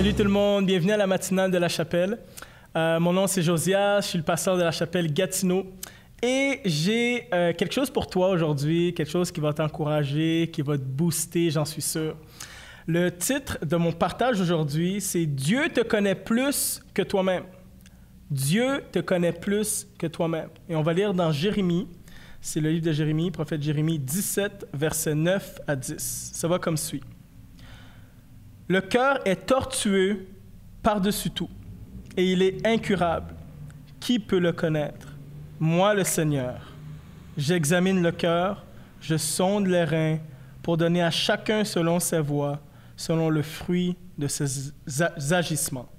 Salut tout le monde, bienvenue à la matinale de la chapelle. Mon nom c'est Josias, je suis le pasteur de la chapelle Gatineau et j'ai quelque chose pour toi aujourd'hui, quelque chose qui va t'encourager, qui va te booster, j'en suis sûr. Le titre de mon partage aujourd'hui, c'est « Dieu te connaît plus que toi-même ». Dieu te connaît plus que toi-même. Et on va lire dans Jérémie, c'est le livre de Jérémie, prophète Jérémie 17, versets 9 à 10. Ça va comme suit. « Le cœur est tortueux par-dessus tout, et il est incurable. Qui peut le connaître? Moi, le Seigneur. J'examine le cœur, je sonde les reins pour donner à chacun selon ses voies, selon le fruit de ses agissements. »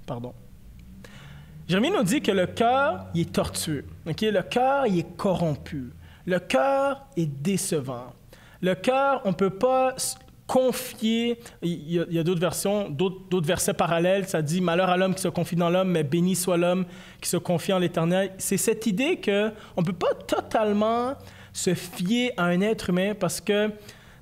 Jérémie nous dit que le cœur, il est tortueux. Okay? Le cœur, il est corrompu. Le cœur est décevant. Le cœur, on ne peut pas confier. Il y a d'autres versions, d'autres versets parallèles. Ça dit « Malheur à l'homme qui se confie dans l'homme, mais béni soit l'homme qui se confie en l'Éternel. » C'est cette idée qu'on ne peut pas totalement se fier à un être humain parce que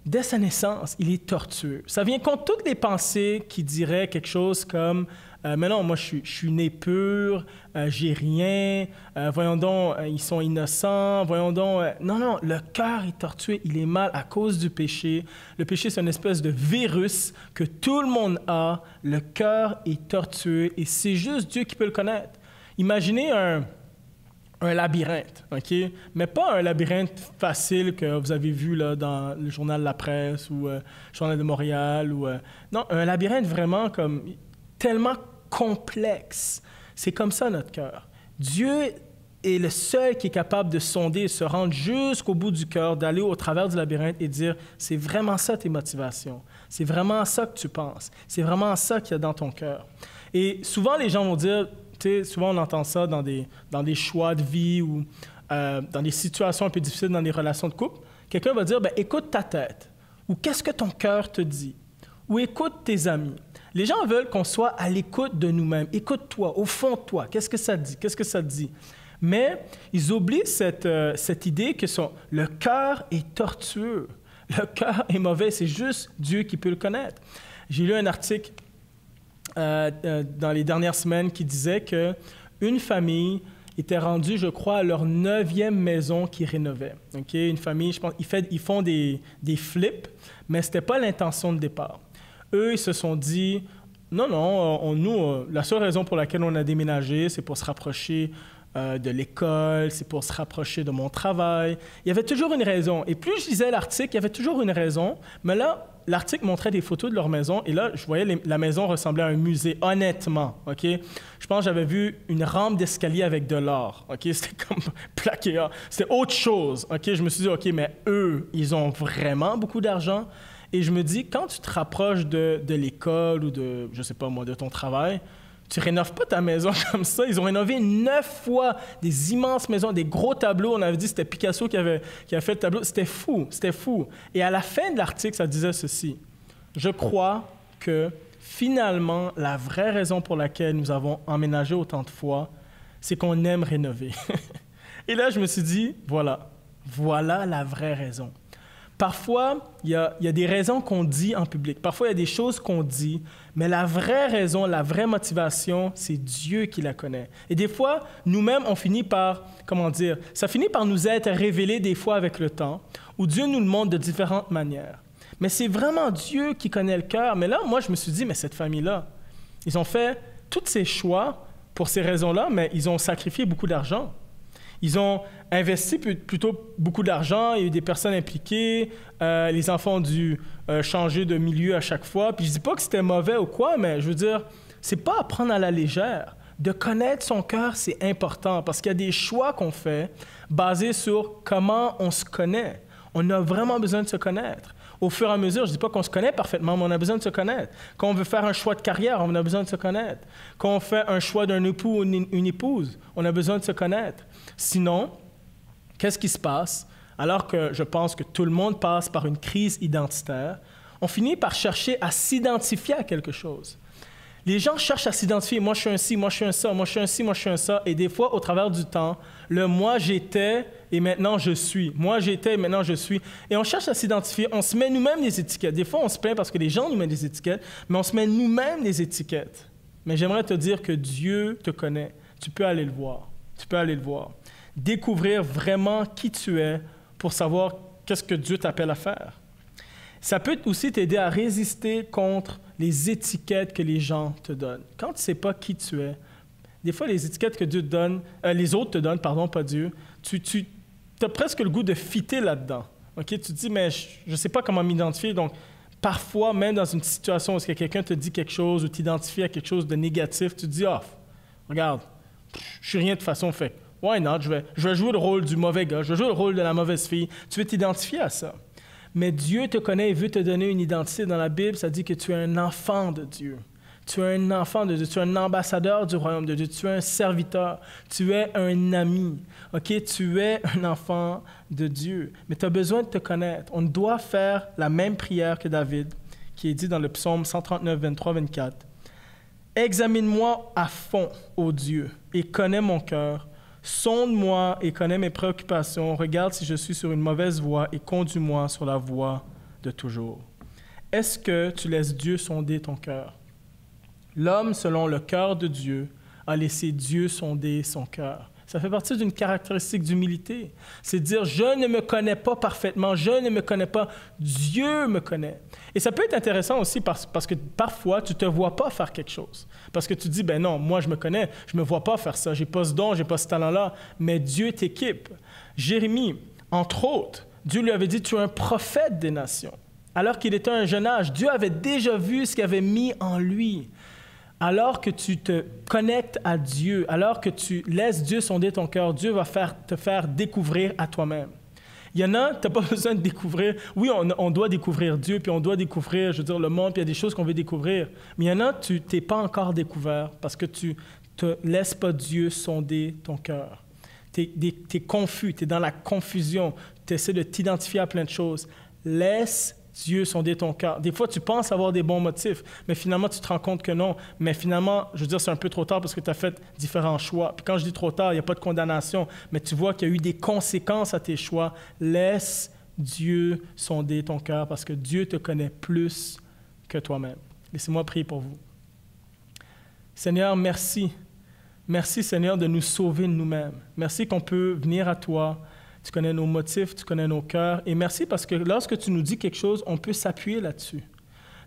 dès sa naissance, il est tortueux. Ça vient contre toutes les pensées qui diraient quelque chose comme mais non, moi, je suis né pur, j'ai rien, voyons donc, ils sont innocents, voyons donc. Non, le cœur est tortué, il est mal à cause du péché. Le péché, c'est une espèce de virus que tout le monde a. Le cœur est tortueux et c'est juste Dieu qui peut le connaître. Imaginez un labyrinthe, OK? Mais pas un labyrinthe facile que vous avez vu là, dans le journal La Presse ou le Journal de Montréal. Non, un labyrinthe vraiment comme tellement complexe. C'est comme ça notre cœur. Dieu est le seul qui est capable de sonder et se rendre jusqu'au bout du cœur, d'aller au travers du labyrinthe et dire « C'est vraiment ça tes motivations. C'est vraiment ça que tu penses. C'est vraiment ça qu'il y a dans ton cœur. » Et souvent, les gens vont dire, souvent on entend ça dans des choix de vie ou dans des situations un peu difficiles dans des relations de couple. Quelqu'un va dire « Écoute ta tête » ou « Qu'est-ce que ton cœur te dit » ou « Écoute tes amis ». Les gens veulent qu'on soit à l'écoute de nous-mêmes. Écoute-toi, au fond de toi. Qu'est-ce que ça dit? Qu'est-ce que ça dit? Mais ils oublient cette idée que le cœur est tortueux. Le cœur est mauvais. C'est juste Dieu qui peut le connaître. J'ai lu un article dans les dernières semaines qui disait qu'une famille était rendue, je crois, à leur 9e maison qu'ils rénovaient. Okay? Une famille, je pense, ils font des flips, mais ce n'était pas l'intention de départ. Eux, ils se sont dit, non, la seule raison pour laquelle on a déménagé, c'est pour se rapprocher de l'école, c'est pour se rapprocher de mon travail. Il y avait toujours une raison. Et plus je lisais l'article, il y avait toujours une raison. Mais là, l'article montrait des photos de leur maison. Et là, je voyais la maison ressemblait à un musée, honnêtement. OK? Je pense que j'avais vu une rampe d'escalier avec de l'or. OK? C'était comme plaqué. C'était autre chose. OK? Je me suis dit, OK, mais eux, ils ont vraiment beaucoup d'argent. Et je me dis, quand tu te rapproches de l'école ou de, je sais pas moi, de ton travail, tu rénoves pas ta maison comme ça. Ils ont rénové 9 fois des immenses maisons, des gros tableaux. On avait dit que c'était Picasso qui avait fait le tableau. C'était fou, c'était fou. Et à la fin de l'article, ça disait ceci. Je crois que finalement, la vraie raison pour laquelle nous avons emménagé autant de fois, c'est qu'on aime rénover. Et là, je me suis dit, voilà la vraie raison. Parfois, il y a des raisons qu'on dit en public. Parfois, il y a des choses qu'on dit, mais la vraie raison, la vraie motivation, c'est Dieu qui la connaît. Et des fois, nous-mêmes, on finit par, ça finit par nous être révélé des fois avec le temps, où Dieu nous le montre de différentes manières. Mais c'est vraiment Dieu qui connaît le cœur. Mais là, moi, je me suis dit, mais cette famille-là, ils ont fait tous ces choix pour ces raisons-là, mais ils ont sacrifié beaucoup d'argent. Ils ont investi plutôt beaucoup d'argent, il y a eu des personnes impliquées, les enfants ont dû changer de milieu à chaque fois. Puis je ne dis pas que c'était mauvais ou quoi, mais je veux dire, c'est pas à prendre à la légère. De connaître son cœur, c'est important parce qu'il y a des choix qu'on fait basés sur comment on se connaît. On a vraiment besoin de se connaître. Au fur et à mesure, je ne dis pas qu'on se connaît parfaitement, mais on a besoin de se connaître. Quand on veut faire un choix de carrière, on a besoin de se connaître. Quand on fait un choix d'un époux ou une épouse, on a besoin de se connaître. Sinon, qu'est-ce qui se passe? Alors que je pense que tout le monde passe par une crise identitaire, on finit par chercher à s'identifier à quelque chose. Les gens cherchent à s'identifier. Moi, je suis un ci, moi, je suis un ça, moi, je suis un ci, moi, je suis un ça. Et des fois, au travers du temps, le « moi, j'étais » et maintenant, je suis. Moi, j'étais et maintenant, je suis. Et on cherche à s'identifier. On se met nous-mêmes des étiquettes. Des fois, on se plaint parce que les gens nous mettent des étiquettes, mais on se met nous-mêmes des étiquettes. Mais j'aimerais te dire que Dieu te connaît. Tu peux aller le voir. Tu peux aller le voir. Découvrir vraiment qui tu es pour savoir qu'est-ce que Dieu t'appelle à faire. Ça peut aussi t'aider à résister contre les étiquettes que les gens te donnent. Quand tu ne sais pas qui tu es, des fois, les étiquettes que Dieu te donne, les autres te donnent, pardon, pas Dieu, tu as presque le goût de fitter là-dedans. Okay? Tu te dis, mais je ne sais pas comment m'identifier. Donc, parfois, même dans une situation où quelqu'un te dit quelque chose ou t'identifies à quelque chose de négatif, tu te dis, regarde, je suis rien de toute façon, fait. Why not? Je vais jouer le rôle du mauvais gars, je vais jouer le rôle de la mauvaise fille. Tu veux t'identifier à ça. Mais Dieu te connaît et veut te donner une identité. Dans la Bible, ça dit que tu es un enfant de Dieu. Tu es un enfant de Dieu, tu es un ambassadeur du royaume de Dieu, tu es un serviteur, tu es un ami, ok? Tu es un enfant de Dieu. Mais tu as besoin de te connaître. On doit faire la même prière que David, qui est dit dans le psaume 139, 23, 24. « Examine-moi à fond, ô Dieu, et connais mon cœur. Sonde-moi et connais mes préoccupations. Regarde si je suis sur une mauvaise voie et conduis-moi sur la voie de toujours. » Est-ce que tu laisses Dieu sonder ton cœur? L'homme, selon le cœur de Dieu, a laissé Dieu sonder son cœur. Ça fait partie d'une caractéristique d'humilité. C'est dire, je ne me connais pas parfaitement, je ne me connais pas, Dieu me connaît. Et ça peut être intéressant aussi parce que parfois, tu ne te vois pas faire quelque chose. Parce que tu dis, ben non, moi je me connais, je ne me vois pas faire ça, je n'ai pas ce don, je n'ai pas ce talent-là, mais Dieu t'équipe. Jérémie, entre autres, Dieu lui avait dit, tu es un prophète des nations. Alors qu'il était un jeune âge, Dieu avait déjà vu ce qu'il avait mis en lui. Alors que tu te connectes à Dieu, alors que tu laisses Dieu sonder ton cœur, Dieu va te faire découvrir à toi-même. Il y en a, tu n'as pas besoin de découvrir. Oui, on doit découvrir Dieu, puis on doit découvrir, le monde, puis il y a des choses qu'on veut découvrir. Mais il y en a, tu n'es pas encore découvert parce que tu ne te laisses pas Dieu sonder ton cœur. Tu es confus, tu es dans la confusion, tu essaies de t'identifier à plein de choses. Laisse Dieu sonder ton cœur. Des fois, tu penses avoir des bons motifs, mais finalement, tu te rends compte que non. Mais finalement, c'est un peu trop tard parce que tu as fait différents choix. Puis quand je dis trop tard, il n'y a pas de condamnation, mais tu vois qu'il y a eu des conséquences à tes choix. Laisse Dieu sonder ton cœur parce que Dieu te connaît plus que toi-même. Laissez-moi prier pour vous. Seigneur, merci. Merci, Seigneur, de nous sauver de nous-mêmes. Merci qu'on peut venir à toi. Tu connais nos motifs, tu connais nos cœurs. Et merci parce que lorsque tu nous dis quelque chose, on peut s'appuyer là-dessus.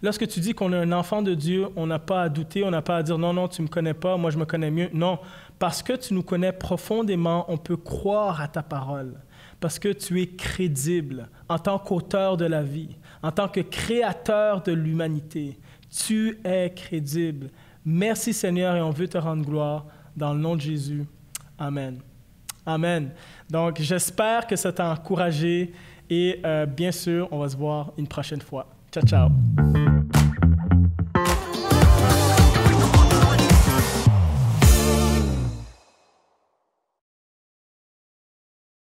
Lorsque tu dis qu'on est un enfant de Dieu, on n'a pas à douter, on n'a pas à dire « Non, tu ne me connais pas, moi je me connais mieux ». Non, parce que tu nous connais profondément, on peut croire à ta parole. Parce que tu es crédible en tant qu'auteur de la vie, en tant que créateur de l'humanité. Tu es crédible. Merci Seigneur et on veut te rendre gloire dans le nom de Jésus. Amen. Amen. Donc, j'espère que ça t'a encouragé et bien sûr, on va se voir une prochaine fois. Ciao, ciao.